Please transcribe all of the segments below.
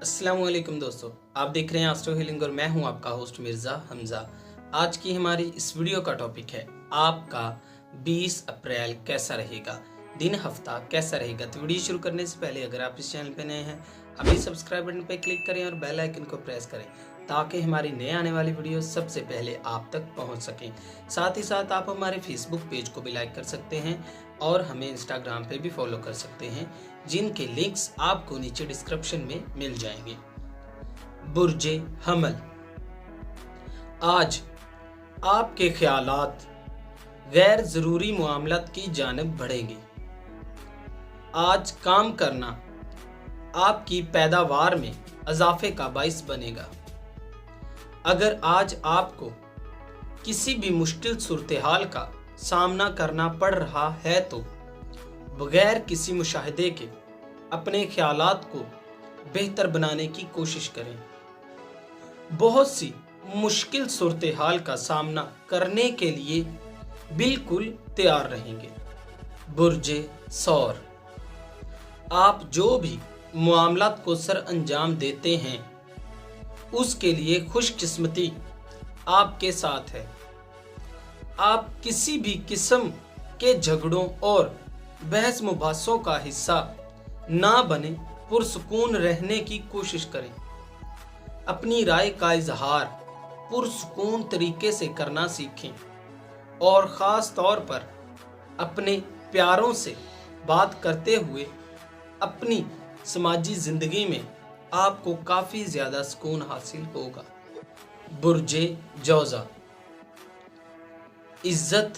अस्सलाम वालेकुम दोस्तों, आप देख रहे हैं एस्ट्रो हीलिंग और मैं हूं आपका होस्ट मिर्ज़ा हमज़ा। आज की हमारी इस वीडियो का टॉपिक है आपका 20 अप्रैल कैसा रहेगा, दिन हफ्ता कैसा रहेगा। तो वीडियो शुरू करने से पहले अगर आप इस चैनल पे नए हैं अभी सब्सक्राइब बटन पे क्लिक करें और बेल आइकन को प्रेस करें ताकि हमारी नए आने वाली वीडियो सबसे पहले आप तक पहुंच सकें। साथ ही साथ आप हमारे फेसबुक पेज को भी लाइक कर सकते हैं और हमें इंस्टाग्राम पे भी फॉलो कर सकते हैं, जिनके लिंक्स आपको नीचे डिस्क्रिप्शन में मिल जाएंगे। बुर्जे हमल, आज आपके ख्यालात गैर जरूरी मामलात की जानिब बढ़ेंगे। आज काम करना आपकी पैदावार में इजाफे का बाइस बनेगा। अगर आज आपको किसी भी मुश्किल सूरत-ए-हाल का सामना करना पड़ रहा है तो बगैर किसी मुशाहिदे के अपने ख्यालात को बेहतर बनाने की कोशिश करें। बहुत सी मुश्किल सूरत-ए-हाल का सामना करने के लिए बिल्कुल तैयार रहेंगे। बुर्जे सौर, आप जो भी मामलात को सर अंजाम देते हैं उसके लिए खुशकिस्मती आपके साथ है। आप किसी भी किस्म के झगड़ों और बहस मुबासों का हिस्सा ना बने, पुरसुकून रहने की कोशिश करें। अपनी राय का इजहार पुरसुकून तरीके से करना सीखें और ख़ास तौर पर अपने प्यारों से बात करते हुए अपनी समाजी ज़िंदगी में आपको काफ़ी ज़्यादा सुकून हासिल होगा। बुर्जे जौज़ा, इज्जत,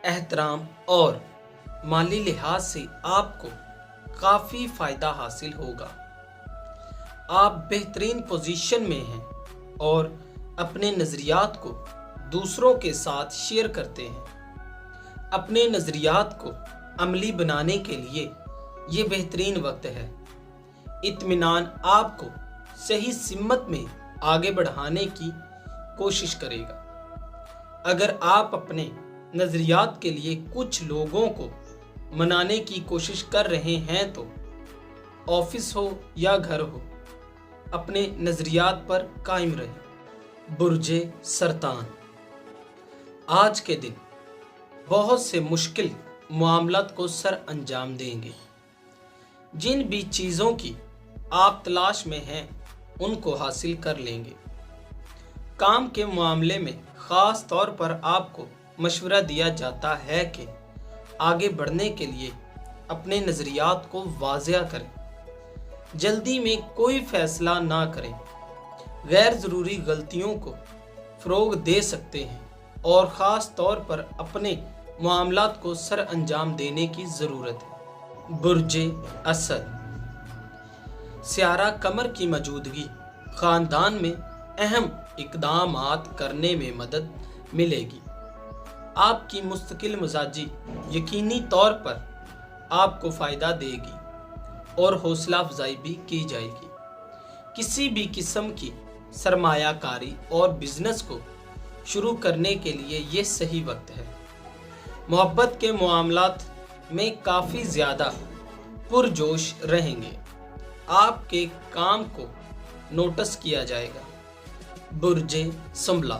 एहतराम और माली लिहाज से आपको काफ़ी फ़ायदा हासिल होगा। आप बेहतरीन पोजीशन में हैं और अपने नज़रियात को दूसरों के साथ शेयर करते हैं। अपने नज़रियात को अमली बनाने के लिए ये बेहतरीन वक्त है। इत्मीनान आपको सही सिमत में आगे बढ़ाने की कोशिश करेगा। अगर आप अपने नज़रियात के लिए कुछ लोगों को मनाने की कोशिश कर रहे हैं तो ऑफिस हो या घर हो, अपने नज़रियात पर कायम रहें। बुर्जे सरतान, आज के दिन बहुत से मुश्किल मामलात को सर अंजाम देंगे। जिन भी चीज़ों की आप तलाश में हैं उनको हासिल कर लेंगे। काम के मामले में ख़ास तौर पर आपको मशवरा दिया जाता है कि आगे बढ़ने के लिए अपने नज़रियात को वाज़ेह करें। जल्दी में कोई फ़ैसला ना करें। गैर ज़रूरी गलतियों को फ़रोग़ दे सकते हैं और ख़ास तौर पर अपने मामलात को सर अंजाम देने की ज़रूरत है। बुर्जे असद, सियारा कमर की मौजूदगी ख़ानदान में अहम इक़दामात करने में मदद मिलेगी। आपकी मुस्तकिल मिजाजी यकीनी तौर पर आपको फ़ायदा देगी और हौसला अफजाई भी की जाएगी। किसी भी किस्म की सरमायाकारी और बिजनेस को शुरू करने के लिए ये सही वक्त है। मोहब्बत के मामलात में काफ़ी ज़्यादा पुरजोश रहेंगे। आपके काम को नोटिस किया जाएगा। बुर्जे संभला,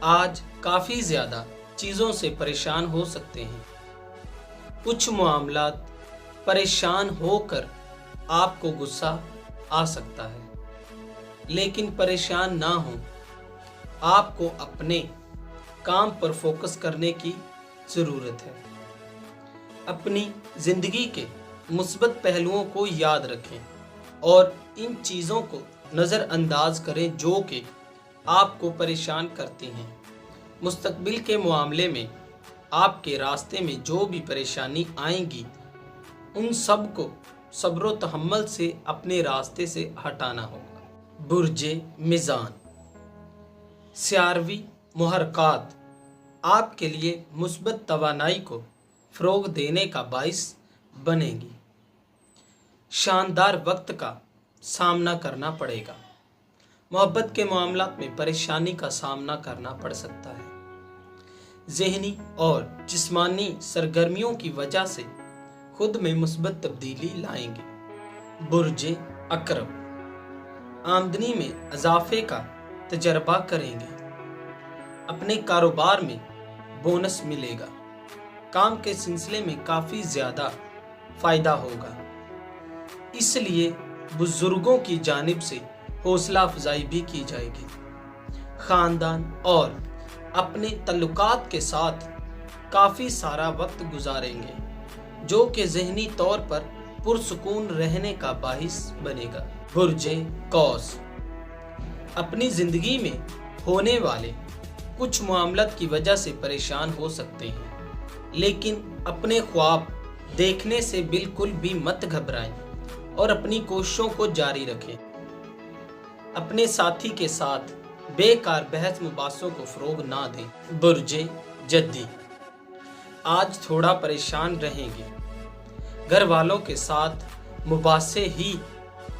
आज काफ़ी ज़्यादा चीज़ों से परेशान हो सकते हैं। कुछ मामलात परेशान होकर आपको गुस्सा आ सकता है, लेकिन परेशान ना हो। आपको अपने काम पर फोकस करने की ज़रूरत है। अपनी ज़िंदगी के मुस्बत पहलुओं को याद रखें और इन चीज़ों को नज़रअंदाज करें जो कि आपको परेशान करती हैं। मुस्तकबिल के मामले में आपके रास्ते में जो भी परेशानी आएंगी उन सब को सब्र व तहम्मुल से अपने रास्ते से हटाना होगा। बुर्जे मीज़ान, सियारवी मुहरकात आपके लिए मुस्बत तवानाई को फ़रोग़ देने का बाइस बनेगी। शानदार वक्त का सामना करना पड़ेगा। मोहब्बत के मामलात में परेशानी का सामना करना पड़ सकता है। ज़हनी और जिस्मानी सरगर्मियों की वजह से खुद में मुस्बत तब्दीली लाएंगे। बुर्जे अकरब, आमदनी में इजाफे का तजर्बा करेंगे। अपने कारोबार में बोनस मिलेगा। काम के सिलसिले में काफ़ी ज़्यादा फ़ायदा होगा, इसलिए बुजुर्गों की जानिब से हौसला अफजाई भी की जाएगी। ख़ानदान और अपने तल्लुकात के साथ काफ़ी सारा वक्त गुजारेंगे, जो कि ज़हनी तौर पर पुरसुकून रहने का बाहिस बनेगा। बुर्जे कौस अपनी ज़िंदगी में होने वाले कुछ मामलात की वजह से परेशान हो सकते हैं, लेकिन अपने ख्वाब देखने से बिल्कुल भी मत घबराएं और अपनी कोशिशों को जारी रखें। अपने साथी के साथ बेकार बहस मुबासों को फ़रोग ना दें। बुर्जे जद्दी आज थोड़ा परेशान रहेंगे। घर वालों के साथ मुबासे ही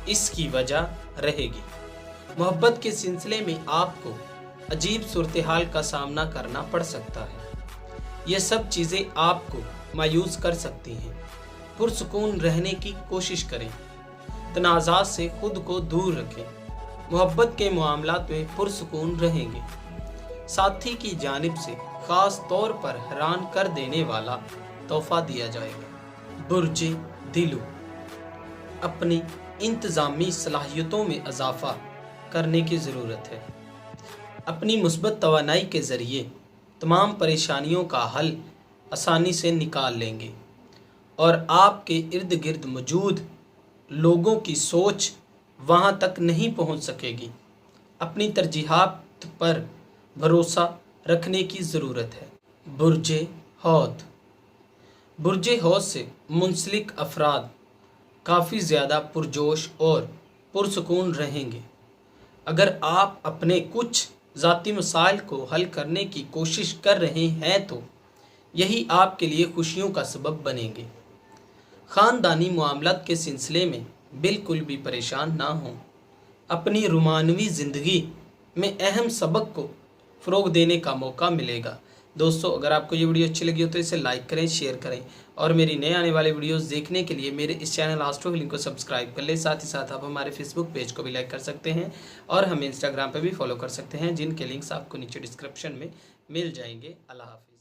इसकी वजह रहेगी। मोहब्बत के सिलसिले में आपको अजीब सूरत हाल का सामना करना पड़ सकता है। ये सब चीज़ें आपको मायूस कर सकती हैं। पुरसुकून रहने की कोशिश करें। तनाज़ात से खुद को दूर रखें। मोहब्बत के मामलात में पुरसुकून रहेंगे। साथी की जानिब से ख़ास तौर पर हैरान कर देने वाला तोहफा दिया जाएगा। बुर्जे दिलू अपनी इंतज़ामी सलाहियतों में इजाफा करने की ज़रूरत है। अपनी मुस्बत तवानाई के ज़रिए तमाम परेशानियों का हल आसानी से निकाल लेंगे और आपके इर्द गिर्द मौजूद लोगों की सोच वहाँ तक नहीं पहुँच सकेगी। अपनी तरजीहात पर भरोसा रखने की ज़रूरत है। बुर्जे हौत बुर्जे हौत से मुंसलिक अफराद काफ़ी ज़्यादा पुरजोश और पुरसुकून रहेंगे। अगर आप अपने कुछ ज़ाती मसाइल को हल करने की कोशिश कर रहे हैं तो यही आपके लिए खुशियों का सबब बनेंगे। ख़ानदानी मामलात के सिलसिले में बिल्कुल भी परेशान ना हों। अपनी रुमानवी ज़िंदगी में अहम सबक को फ़रोग देने का मौका मिलेगा। दोस्तों, अगर आपको ये वीडियो अच्छी लगी हो तो इसे लाइक करें, शेयर करें और मेरी नए आने वाले वीडियोस देखने के लिए मेरे इस चैनल एस्ट्रो हीलिंग को सब्सक्राइब कर लें। साथ ही साथ आप हमारे फेसबुक पेज को भी लाइक कर सकते हैं और हमें इंस्टाग्राम पर भी फॉलो कर सकते हैं, जिनके लिंक्स आपको नीचे डिस्क्रिप्शन में मिल जाएंगे। अल्लाह हाफिज़।